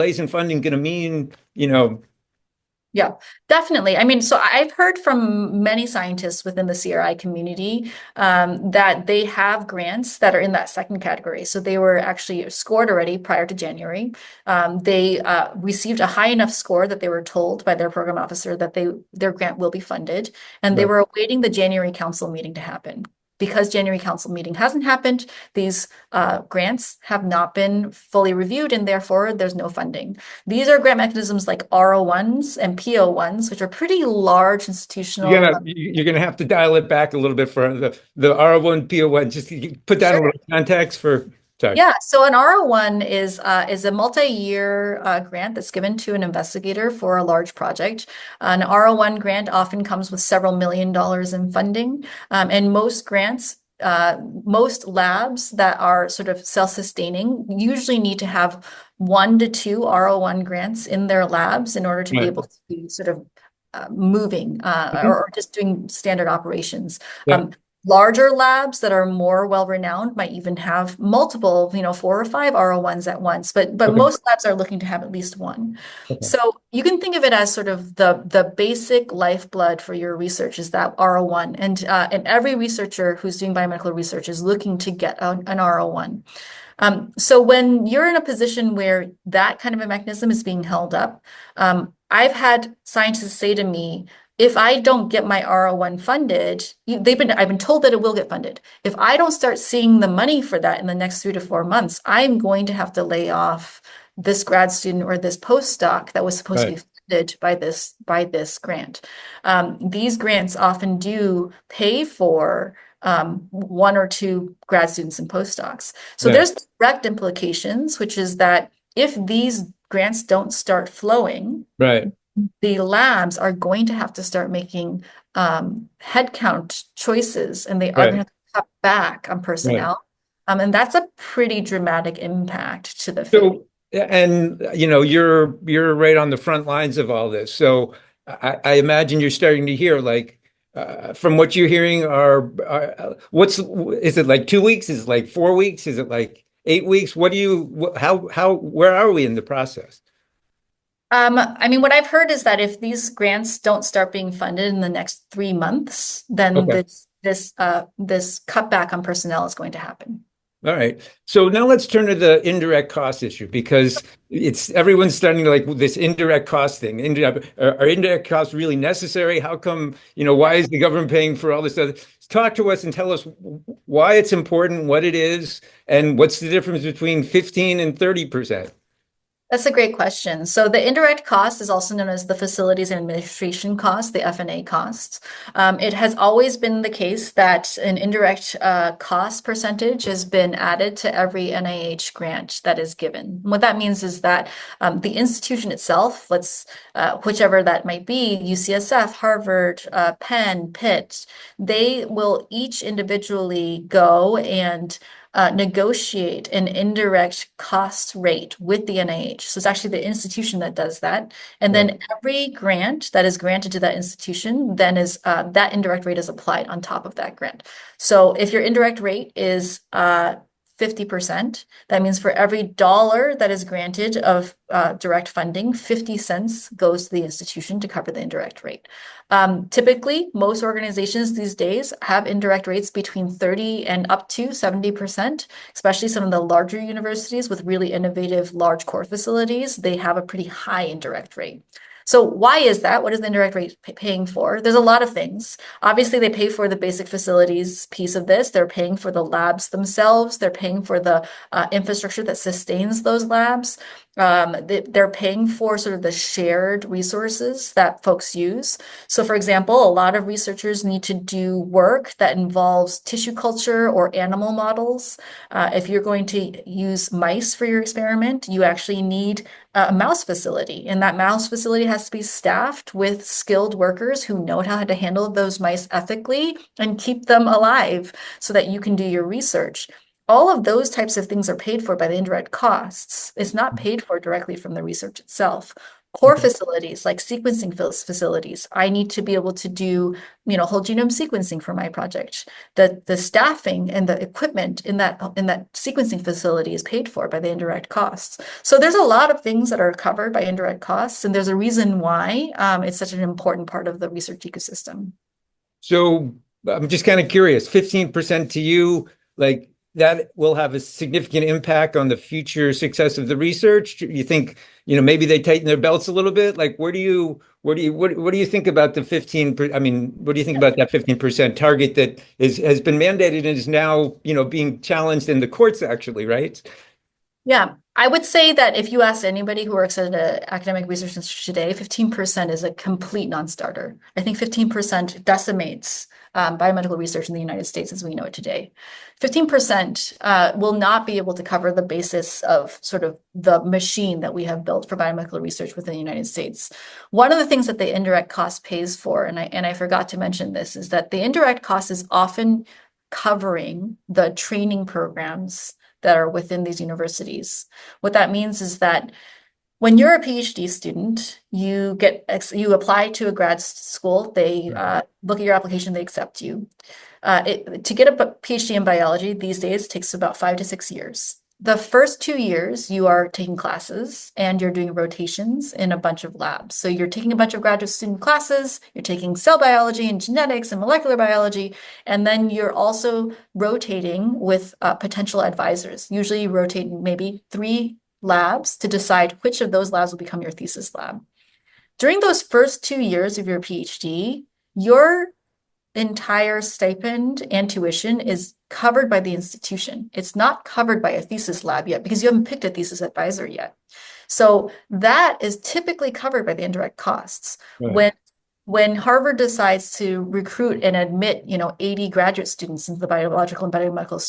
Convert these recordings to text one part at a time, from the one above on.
delays in funding going to mean, Yeah, definitely. I mean, so I've heard from many scientists within the CRI community that they have grants that are in that second category. So they were actually scored already prior to January. They received a high enough score that they were told by their program officer that their grant will be funded, and they right, were awaiting the January council meeting to happen. Because January council meeting hasn't happened, these grants have not been fully reviewed, and therefore there's no funding. These are grant mechanisms like R01s and PO1s, which are pretty large institutional. you're gonna have to dial it back a little bit for the R1 PO1. Just put that in a Sure. little context for, sorry. Yeah, so an R01 is a multi-year grant that's given to an investigator for a large project. An R01 grant often comes with several $1 million in funding, and most grants, most labs that are sort of self-sustaining usually need to have 1 to 2 R01 grants in their labs in order to be Right. able to be sort of moving Mhm. or just doing standard operations. Yeah. Larger labs that are more well-renowned might even have multiple, 4 or 5 R01s at once, but Okay. most labs are looking to have at least one. Okay. So you can think of it as sort of the basic lifeblood for your research is that R01, and every researcher who's doing biomedical research is looking to get an R01. So when you're in a position where that kind of a mechanism is being held up, I've had scientists say to me, if I don't get my R01 funded, I've been told that it will get funded. If I don't start seeing the money for that in the next 3 to 4 months, I'm going to have to lay off this grad student or this postdoc that was supposed to Right. be funded by this grant. These grants often do pay for 1 or 2 grad students and postdocs. So Yeah. there's direct implications, which is that if these grants don't start flowing, Right. the labs are going to have to start making headcount choices, and they are going to Right. have to cut back on Right. personnel. And that's a pretty dramatic impact to the field. So, and you're right on the front lines of all this. So I imagine you're starting to hear like from what you're hearing what's is it like 2 weeks? Is it like 4 weeks? Is it like 8 weeks? What do you how where are we in the process? I mean, what I've heard is that if these grants don't start being funded in the next 3 months, then Okay. this cutback on personnel is going to happen. All right. So now let's turn to the indirect cost issue because it's everyone's starting to like this indirect cost thing. Are indirect costs really necessary? How come, why is the government paying for all this other? Talk to us and tell us why it's important, what it is, and what's the difference between 15 and 30%. That's a great question. So the indirect cost is also known as the facilities and administration cost, the F&A costs. It has always been the case that an indirect cost percentage has been added to every NIH grant that is given. What that means is that the institution itself, whichever that might be, UCSF, Harvard, Penn, Pitt, they will each individually go and negotiate an indirect cost rate with the NIH. So it's actually the institution that does that. And Right. then every grant that is granted to that institution, then is that indirect rate is applied on top of that grant. So if your indirect rate is 50%, that means for every dollar that is granted of direct funding, 50 cents goes to the institution to cover the indirect rate. Typically, most organizations these days have indirect rates between 30 and up to 70%, especially some of the larger universities with really innovative large core facilities. They have a pretty high indirect rate. So why is that? What is the indirect rate paying for? There's a lot of things. Obviously, they pay for the basic facilities piece of this. They're paying for the labs themselves. They're paying for the infrastructure that sustains those labs. They're paying for sort of the shared resources that folks use. So, for example, a lot of researchers need to do work that involves tissue culture or animal models. If you're going to use mice for your experiment, you actually need a mouse facility, and that mouse facility has to be staffed with skilled workers who know how to handle those mice ethically and keep them alive so that you can do your research. All of those types of things are paid for by the indirect costs. It's not paid for directly from the research itself. Core facilities like sequencing facilities. I need to be able to do, whole genome sequencing for my project. The staffing and the equipment in that sequencing facility is paid for by the indirect costs. So there's a lot of things that are covered by indirect costs, and there's a reason why it's such an important part of the research ecosystem. So I'm just kind of curious, 15% to you, like that will have a significant impact on the future success of the research. You think, maybe they tighten their belts a little bit? Like, what do you think about the 15? I mean, what do you think about that 15% target that has been mandated and is now, being challenged in the courts actually, right? Yeah, I would say that if you ask anybody who works at an academic research institute today, 15% is a complete non-starter. I think 15% decimates biomedical research in the United States as we know it today. 15% will not be able to cover the basis of sort of the machine that we have built for biomedical research within the United States. One of the things that the indirect cost pays for, and I forgot to mention this, is that the indirect cost is often covering the training programs that are within these universities. What that means is that when you're a PhD student, you apply to a grad school, they look at your application, they accept you. To get a PhD in biology these days takes about 5 to 6 years. The first 2 years, you are taking classes and you're doing rotations in a bunch of labs. So you're taking a bunch of graduate student classes, you're taking cell biology and genetics and molecular biology, and then you're also rotating with potential advisors. Usually you rotate maybe 3 labs to decide which of those labs will become your thesis lab. During those first 2 years of your PhD, your entire stipend and tuition is covered by the institution. It's not covered by a thesis lab yet because you haven't picked a thesis advisor yet. So that is typically covered by the indirect costs. Right. When Harvard decides to recruit and admit, 80 graduate students into the biological and biomedical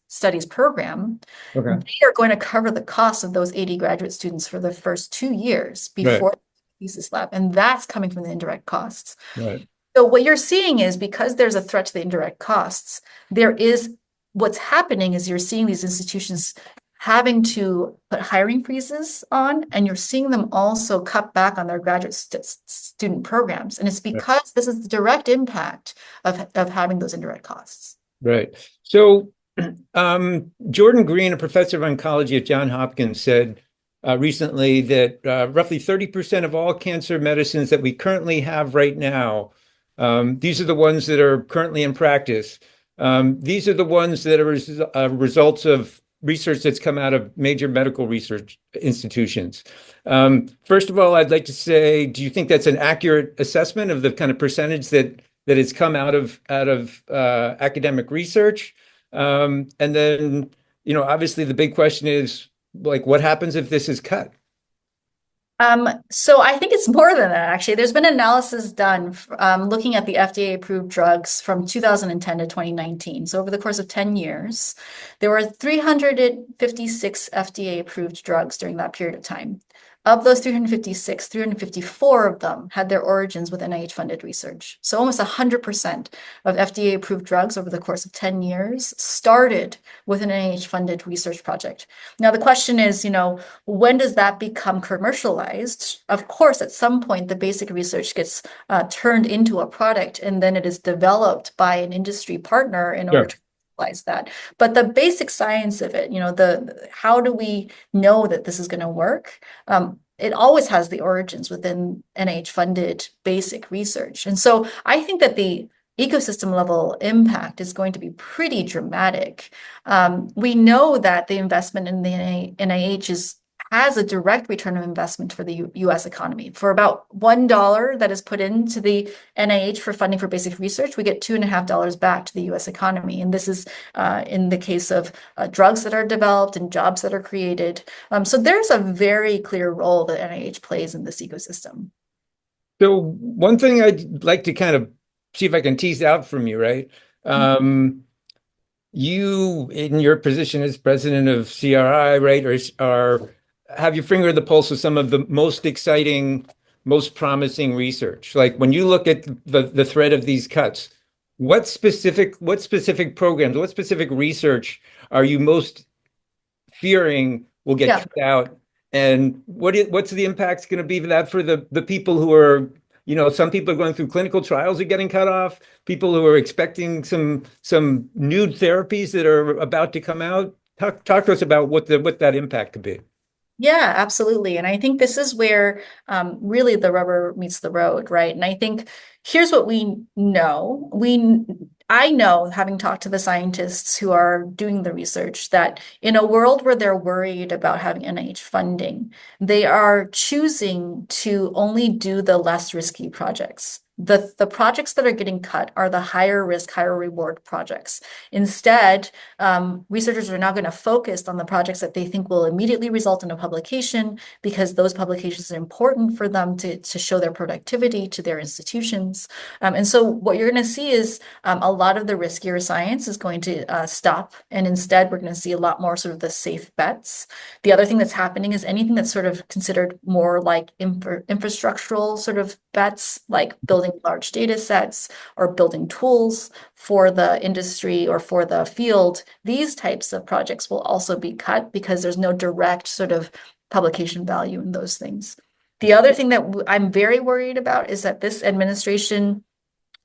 studies program, Okay. they are going to cover the cost of those 80 graduate students for the first 2 years before Right. the thesis lab. And that's coming from the indirect costs. Right. So what you're seeing is because there's a threat to the indirect costs, what's happening is you're seeing these institutions having to put hiring freezes on, and you're seeing them also cut back on their graduate student programs. And it's because this is the direct impact of having those indirect costs. Right. So Jordan Green, a professor of oncology at Johns Hopkins, said recently that roughly 30% of all cancer medicines that we currently have right now, these are the ones that are currently in practice. These are the ones that are results of research that's come out of major medical research institutions. First of all, I'd like to say, do you think that's an accurate assessment of the kind of percentage that has come out of academic research? And then, obviously the big question is, like, what happens if this is cut? So I think it's more than that, actually. There's been analysis done looking at the FDA-approved drugs from 2010 to 2019. So over the course of 10 years, there were 356 FDA-approved drugs during that period of time. Of those 356, 354 of them had their origins with NIH-funded research. So almost 100% of FDA-approved drugs over the course of 10 years started with an NIH-funded research project. Now, the question is, when does that become commercialized? Of course, at some point, the basic research gets turned into a product, and then it is developed by an industry partner in order to that. But the basic science of it, how do we know that this is going to work? It always has the origins within NIH-funded basic research. And so I think that the ecosystem level impact is going to be pretty dramatic. We know that the investment in the NIH has a direct return of investment for the US economy. For about $1 that is put into the NIH for funding for basic research, we get $2.50 back to the US economy. And this is in the case of drugs that are developed and jobs that are created. So there's a very clear role that NIH plays in this ecosystem. So one thing I'd like to kind of see if I can tease out from you, right? You, in your position as president of CRI, right, are have your finger on the pulse of some of the most exciting, most promising research. Like when you look at the threat of these cuts, what specific programs, what specific research are you most fearing will get cut out? And what's the impact going to be for that for the people who are, some people are going through clinical trials are getting cut off, people who are expecting some new therapies that are about to come out. Talk to us about what that impact could be. Yeah, absolutely. And I think this is where really the rubber meets the road, right? And I think here's what we know. I know, having talked to the scientists who are doing the research, that in a world where they're worried about having NIH funding, they are choosing to only do the less risky projects. The projects that are getting cut are the higher risk, higher reward projects. Instead, researchers are now going to focus on the projects that they think will immediately result in a publication because those publications are important for them to show their productivity to their institutions. And so what you're going to see is a lot of the riskier science is going to stop. And instead, we're going to see a lot more sort of the safe bets. The other thing that's happening is anything that's sort of considered more like infrastructural sort of bets, like building large data sets or building tools for the industry or for the field, these types of projects will also be cut because there's no direct sort of publication value in those things. The other thing that I'm very worried about is that this administration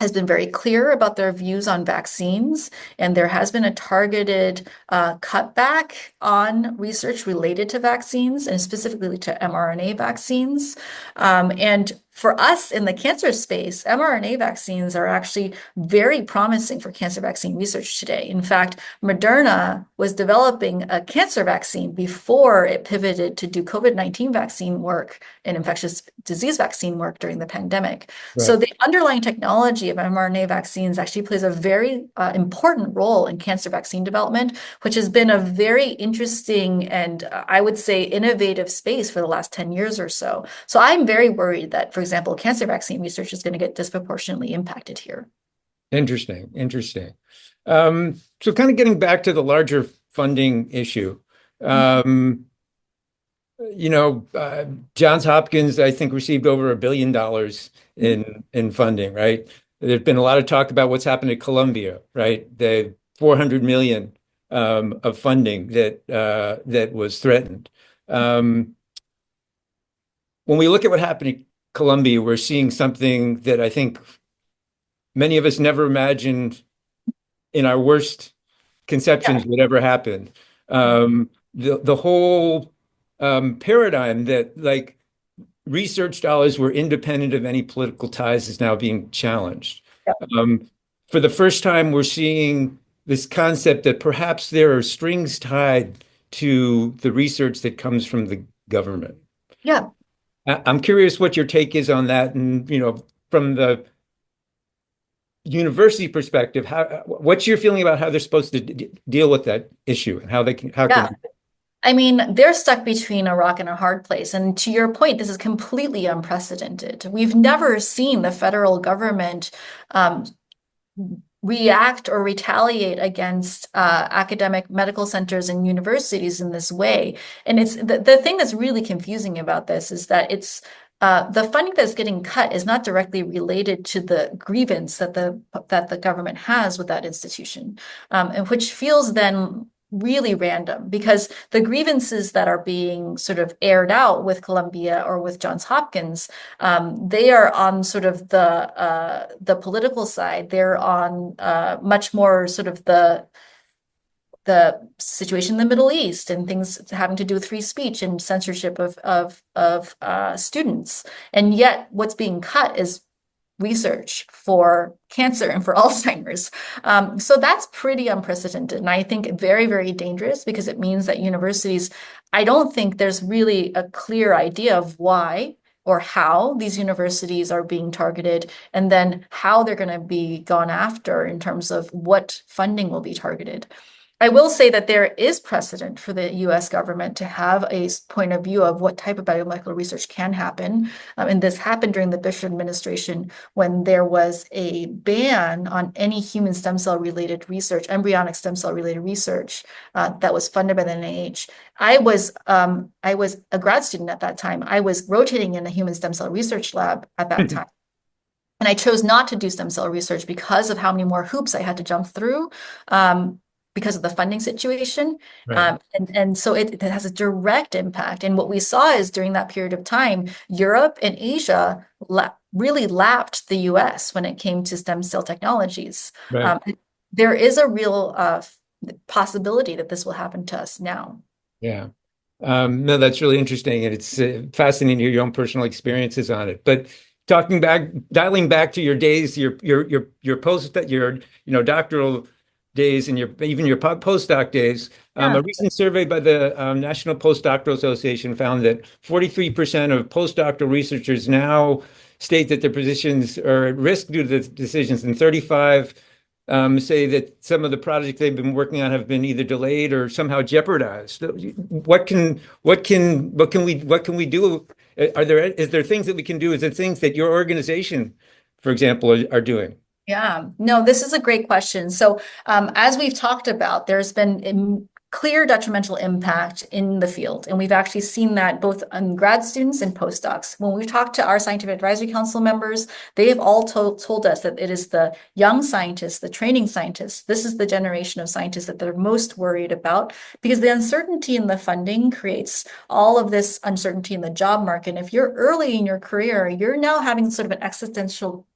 has been very clear about their views on vaccines, and there has been a targeted cutback on research related to vaccines and specifically to mRNA vaccines. And for us in the cancer space, mRNA vaccines are actually very promising for cancer vaccine research today. In fact, Moderna was developing a cancer vaccine before it pivoted to do COVID-19 vaccine work and infectious disease vaccine work during the pandemic. So Right. the underlying technology of mRNA vaccines actually plays a very important role in cancer vaccine development, which has been a very interesting and I would say innovative space for the last 10 years or so. So I'm very worried that, for example, cancer vaccine research is going to get disproportionately impacted here. Interesting. Interesting. So kind of getting back to the larger funding issue. Um, Johns Hopkins, I think, received over $1 billion in funding, right? There's been a lot of talk about what's happened at Columbia, right? The 400 million of funding that was threatened. Um, when we look at what happened at Columbia, we're seeing something that I think many of us never imagined in our worst Yeah, conceptions would ever happen. The whole paradigm that like research dollars were independent of any political ties is now being challenged. yeah, Um, for the first time, we're seeing this concept that perhaps there are strings tied to the research that comes from the government. yeah. I'm curious what your take is on that, and from the university perspective, what's your feeling about how they're supposed to deal with that issue and how Yeah. can I mean, they're stuck between a rock and a hard place. And to your point, this is completely unprecedented. We've never seen the federal government um, react or retaliate against academic medical centers and universities in this way. And it's the thing that's really confusing about this is that it's the funding that's getting cut is not directly related to the grievance that the government has with that institution, and which feels then really random because the grievances that are being sort of aired out with Columbia or with Johns Hopkins, they are on sort of the political side. They're on much more sort of the situation in the Middle East and things having to do with free speech and censorship of students. And yet, what's being cut is research for cancer and for Alzheimer's. So that's pretty unprecedented. And I think very, very dangerous because it means that universities, I don't think there's really a clear idea of why or how these universities are being targeted, and then how they're going to be gone after in terms of what funding will be targeted. I will say that there is precedent for the US government to have a point of view of what type of biomolecular research can happen. And this happened during the Bush administration when there was a ban on any human stem cell related research, embryonic stem cell related research that was funded by the NIH. I was a grad student at that time. I was rotating in a human stem cell research lab at that time. And I chose not to do stem cell research because of how many more hoops I had to jump through. because of the funding situation. Right. And so it has a direct impact. And what we saw is during that period of time, Europe and Asia really lapped the US when it came to stem cell technologies. Right. There is a real possibility that this will happen to us now. Yeah. No, that's really interesting, and it's fascinating to hear your own personal experiences on it. But dialing back to your days, your doctoral days, and even your postdoc days. Yeah. A recent survey by the National Postdoctoral Association found that 43% of postdoctoral researchers now state that their positions are at risk due to the decisions, and 35 say that some of the projects they've been working on have been either delayed or somehow jeopardized. What can we do? Is there things that we can do? Is there things that your organization, for example, are doing? Yeah, no, this is a great question. So, as we've talked about, there's been clear detrimental impact in the field, and we've actually seen that both on grad students and postdocs. When we've talked to our scientific advisory council members, they have all told us that it is the young scientists, the training scientists, this is the generation of scientists that they're most worried about, because the uncertainty in the funding creates all of this uncertainty in the job market. And if you're early in your career, you're now having sort of an existential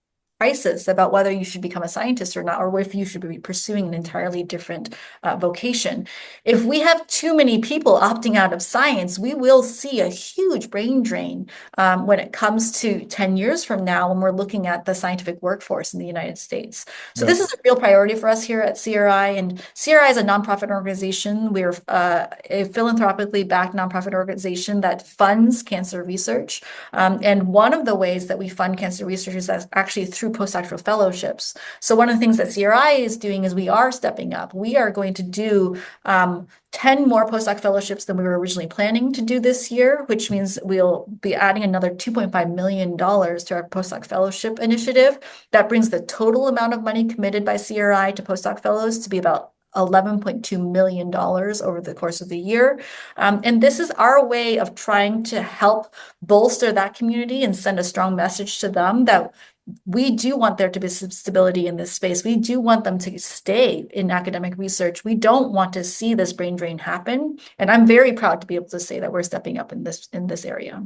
crisis about whether you should become a scientist or not, or if you should be pursuing an entirely different vocation. If we have too many people opting out of science, we will see a huge brain drain when it comes to 10 years from now when we're looking at the scientific workforce in the United States. So Right. this is a real priority for us here at CRI, and CRI is a nonprofit organization. We're a philanthropically backed nonprofit organization that funds cancer research. And one of the ways that we fund cancer research is actually through postdoctoral fellowships. So one of the things that CRI is doing is we are stepping up. We are going to do 10 more postdoc fellowships than we were originally planning to do this year, which means we'll be adding another $2.5 million to our postdoc fellowship initiative. That brings the total amount of money committed by CRI to postdoc fellows to be about $11.2 million over the course of the year. And this is our way of trying to help bolster that community and send a strong message to them that we do want there to be some stability in this space. We do want them to stay in academic research. We don't want to see this brain drain happen. And I'm very proud to be able to say that we're stepping up in this area.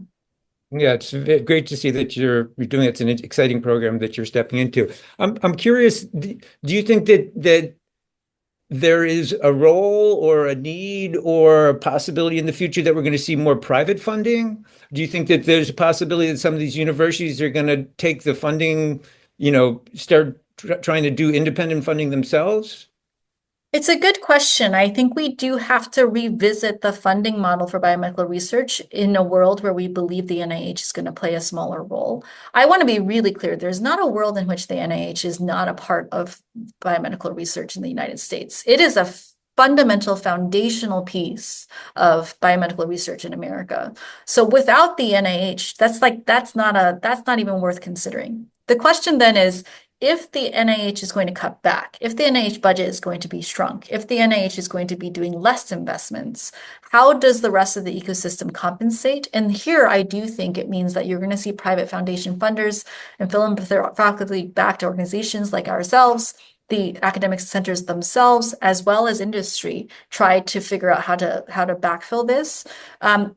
Yeah, it's great to see that you're doing it. It's an exciting program that you're stepping into. I'm curious, do you think that there is a role or a need or a possibility in the future that we're going to see more private funding? Do you think that there's a possibility that some of these universities are going to take the funding, start trying to do independent funding themselves? It's a good question. I think we do have to revisit the funding model for biomedical research in a world where we believe the NIH is going to play a smaller role. I want to be really clear. There's not a world in which the NIH is not a part of biomedical research in the United States. It is a fundamental foundational piece of biomedical research in America. So without the NIH, that's not even worth considering. The question then is, if the NIH is going to cut back, if the NIH budget is going to be shrunk, if the NIH is going to be doing less investments, how does the rest of the ecosystem compensate? And here I do think it means that you're going to see private foundation funders and philanthropically backed organizations like ourselves, the academic centers themselves, as well as industry, try to figure out how to backfill this.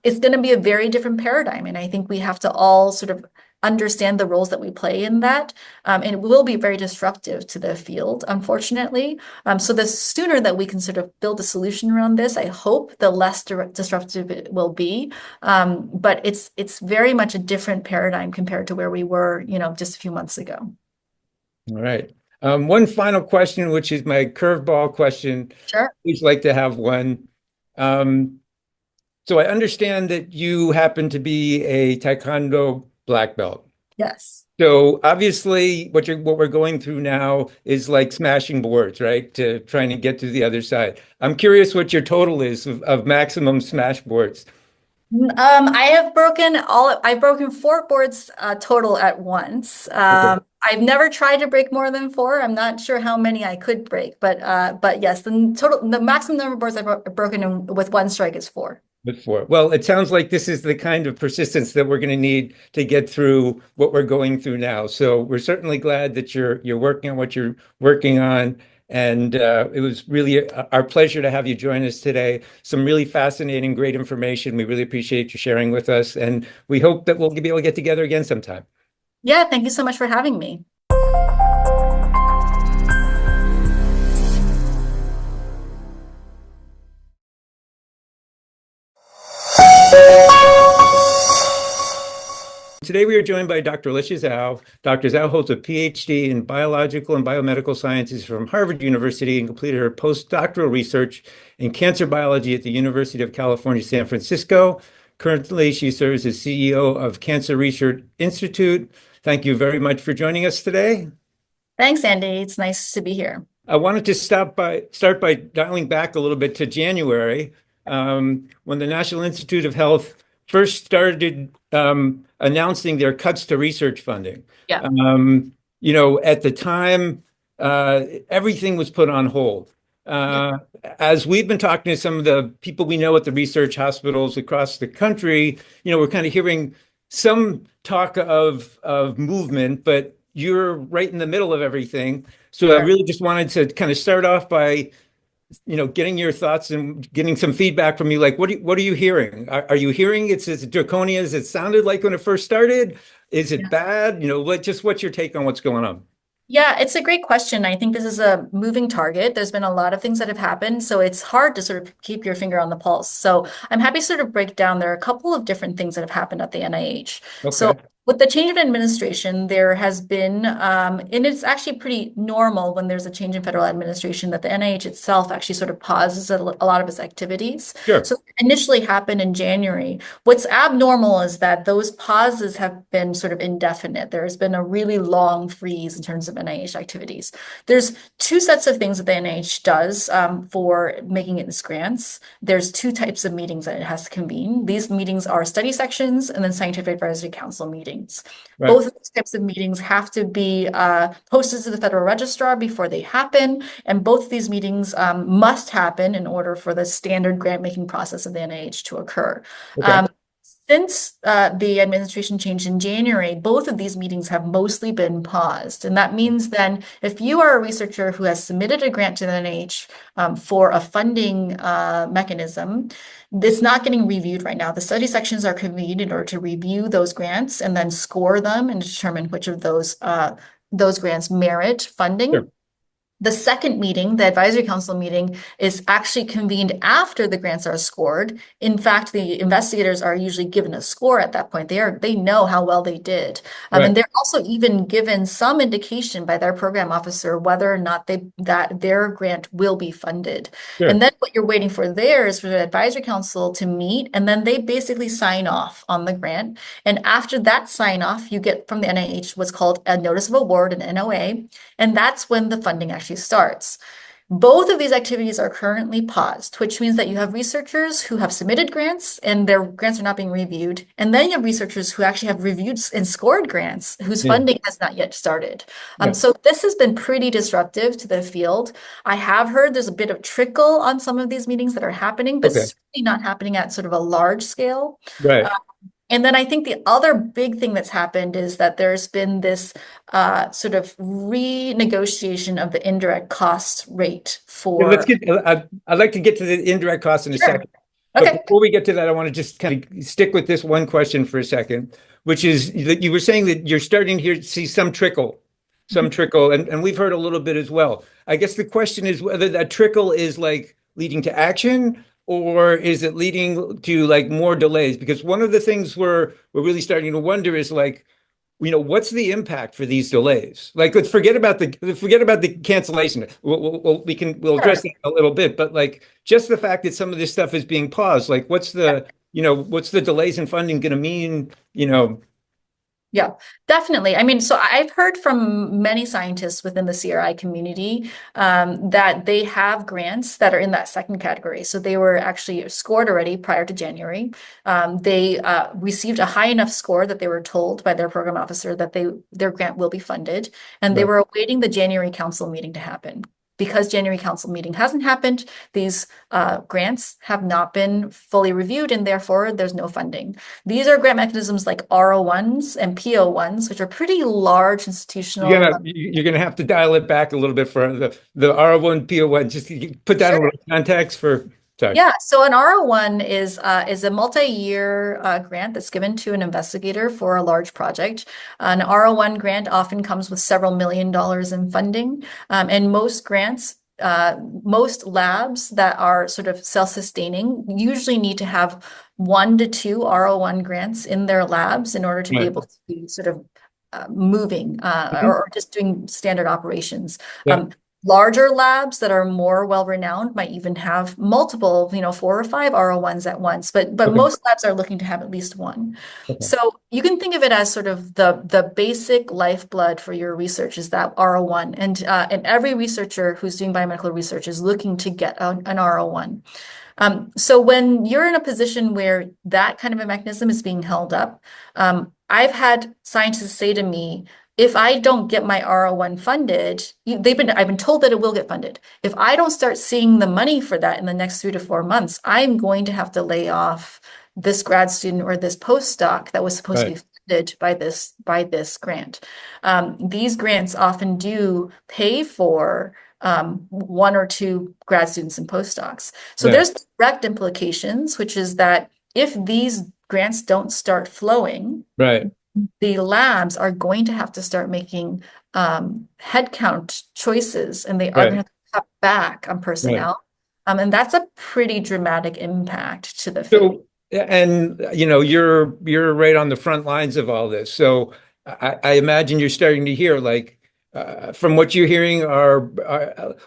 It's going to be a very different paradigm, and I think we have to all sort of understand the roles that we play in that. And it will be very disruptive to the field, unfortunately. So the sooner that we can sort of build a solution around this, I hope the less disruptive it will be. But it's very much a different paradigm compared to where we were, just a few months ago. All right. One final question, which is my curveball question. Sure. Always like to have one. So I understand that you happen to be a Taekwondo black belt. Yes. So obviously what we're going through now is like smashing boards, right? To trying to get to the other side. I'm curious what your total is of maximum smash boards. I've broken 4 boards total at once. Okay. I've never tried to break more than 4. I'm not sure how many I could break, but yes, the maximum number of boards I've broken with one strike is 4. Before. Well, it sounds like this is the kind of persistence that we're going to need to get through what we're going through now. So we're certainly glad that you're working on what you're working on. And it was really our pleasure to have you join us today. Some really fascinating, great information. We really appreciate you sharing with us. And we hope that we'll be able to get together again sometime. Yeah, thank you so much for having me. Today, we are joined by Dr. Alicia Zhou. Dr. Zhou holds a PhD in biological and biomedical sciences from Harvard University and completed her postdoctoral research in cancer biology at the University of California, San Francisco. Currently, she serves as CEO of Cancer Research Institute. Thank you very much for joining us today. Thanks, Andy. It's nice to be here. I wanted to start by dialing back a little bit to January, when the National Institute of Health first started announcing their cuts to research funding. Yeah. At the time, everything was put on hold. As we've been talking to some of the people we know at the research hospitals across the country, we're kind of hearing some talk of movement, but you're right in the middle of everything. So I really just wanted to kind of start off by, getting your thoughts and getting some feedback from you. Like, what are you hearing? Are you hearing it's as draconian as it sounded like when it first started? Is it bad? What's your take on what's going on? Yeah, it's a great question. I think this is a moving target. There's been a lot of things that have happened, so it's hard to sort of keep your finger on the pulse. So I'm happy to sort of break down. There are a couple of different things that have happened at the NIH. So Okay. with the change of administration, there has been, and it's actually pretty normal when there's a change in federal administration that the NIH itself actually sort of pauses a lot of its activities. Sure. So it initially happened in January. What's abnormal is that those pauses have been sort of indefinite. There has been a really long freeze in terms of NIH activities. There's two sets of things that the NIH does for making its grants. There's two types of meetings that it has to convene. These meetings are study sections and then scientific advisory council meetings. Right. Both of these types of meetings have to be posted to the federal registrar before they happen, and both of these meetings must happen in order for the standard grant-making process of the NIH to occur. Okay. Since the administration changed in January, both of these meetings have mostly been paused. And that means then if you are a researcher who has submitted a grant to the NIH for a funding mechanism, it's not getting reviewed right now. The study sections are convened in order to review those grants and then score them and determine which of those grants merit funding. Sure. The second meeting, the advisory council meeting, is actually convened after the grants are scored. In fact, the investigators are usually given a score at that point. They know how well they did. Right. And they're also even given some indication by their program officer whether or not that their grant will be funded. Sure. And then what you're waiting for there is for the advisory council to meet, and then they basically sign off on the grant. And after that sign off, you get from the NIH what's called a notice of award, an NOA, and that's when the funding actually starts. Both of these activities are currently paused, which means that you have researchers who have submitted grants and their grants are not being reviewed. And then you have researchers who actually have reviewed and scored grants whose funding has not yet started. So this has been pretty disruptive to the field. I have heard there's a bit of trickle on some of these meetings that are happening, but certainly not happening at sort of a large scale. Right. And then I think the other big thing that's happened is that there's been this sort of renegotiation of the indirect cost rate for. I'd like to get to the indirect costs in a second. Okay. But before we get to that, I want to just kind of stick with this one question for a second, which is that you were saying that you're starting here to see some trickle, and we've heard a little bit as well. I guess the question is whether that trickle is like leading to action, or is it leading to like more delays? Because one of the things we're really starting to wonder is like, what's the impact for these delays? Like, let's forget about the cancellation. We'll address that a little bit, but like just the fact that some of this stuff is being paused, like what's the delays in funding going to mean? Yeah, definitely. I mean, so I've heard from many scientists within the CRI community that they have grants that are in that second category. So they were actually scored already prior to January. They received a high enough score that they were told by their program officer that their grant will be funded, and they were awaiting the January council meeting to happen. because January council meeting hasn't happened, these grants have not been fully reviewed, and therefore there's no funding. These are grant mechanisms like R01s and PO1s, which are pretty large institutional. You're gonna have to dial it back a little bit for the R01 PO1. Just put that in a Sure. little context for. Sorry. Yeah, so an R01 is a multi-year grant that's given to an investigator for a large project. An R01 grant often comes with several $1 million in funding, and most grants, most labs that are sort of self-sustaining usually need to have 1 to 2 R01 grants in their labs in order to be Right. able to be sort of moving Mhm. or just doing standard operations. Yeah. Larger labs that are more well-renowned might even have multiple, 4 or 5 R01s at once, but Okay. most labs are looking to have at least one. Okay. So you can think of it as sort of the basic lifeblood for your research is that R01, and every researcher who's doing biomedical research is looking to get an R01. So when you're in a position where that kind of a mechanism is being held up, I've had scientists say to me, if I don't get my R01 funded, I've been told that it will get funded. If I don't start seeing the money for that in the next 3 to 4 months, I'm going to have to lay off this grad student or this postdoc that was supposed to Right. be funded by this grant. These grants often do pay for 1 or 2 grad students and postdocs. So Yeah. there's direct implications, which is that if these grants don't start flowing, Right. the labs are going to have to start making headcount choices, and they are going to Right. have to cut back on Right. personnel. And that's a pretty dramatic impact to the field. So, and you're right on the front lines of all this. So I imagine you're starting to hear like from what you're hearing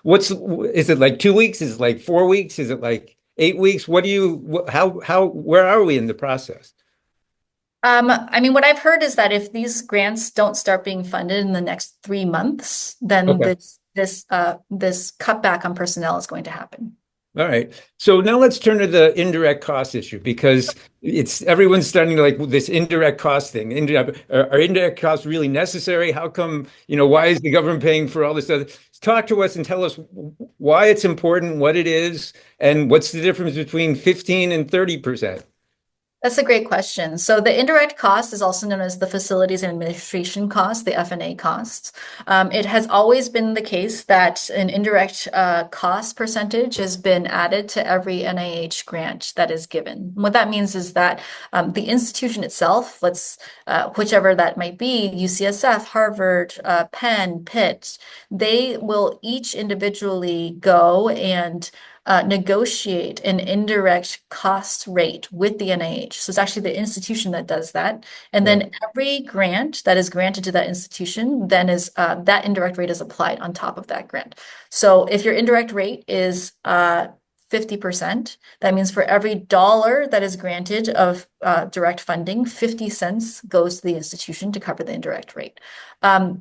what's is it like 2 weeks? Is it like 4 weeks? Is it like 8 weeks? What do you how where are we in the process? I mean, what I've heard is that if these grants don't start being funded in the next 3 months, then Okay. this cutback on personnel is going to happen. All right. So now let's turn to the indirect cost issue because it's everyone's starting to like this indirect cost thing. Are indirect costs really necessary? How come, why is the government paying for all this other? Talk to us and tell us why it's important, what it is, and what's the difference between 15 and 30%. That's a great question. So the indirect cost is also known as the facilities and administration cost, the F&A costs. It has always been the case that an indirect cost percentage has been added to every NIH grant that is given. What that means is that the institution itself, whichever that might be, UCSF, Harvard, Penn, Pitt, they will each individually go and negotiate an indirect cost rate with the NIH. So it's actually the institution that does that. And Right. then every grant that is granted to that institution, then is that indirect rate is applied on top of that grant. So if your indirect rate is 50%, that means for every dollar that is granted of direct funding, 50 cents goes to the institution to cover the indirect rate.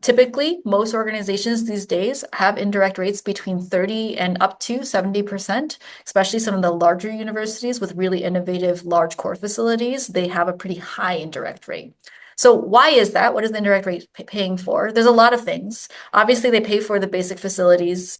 Typically, most organizations these days have indirect rates between 30 and up to 70%, especially some of the larger universities with really innovative large core facilities. They have a pretty high indirect rate. So why is that? What is the indirect rate paying for? There's a lot of things. Obviously, they pay for the basic facilities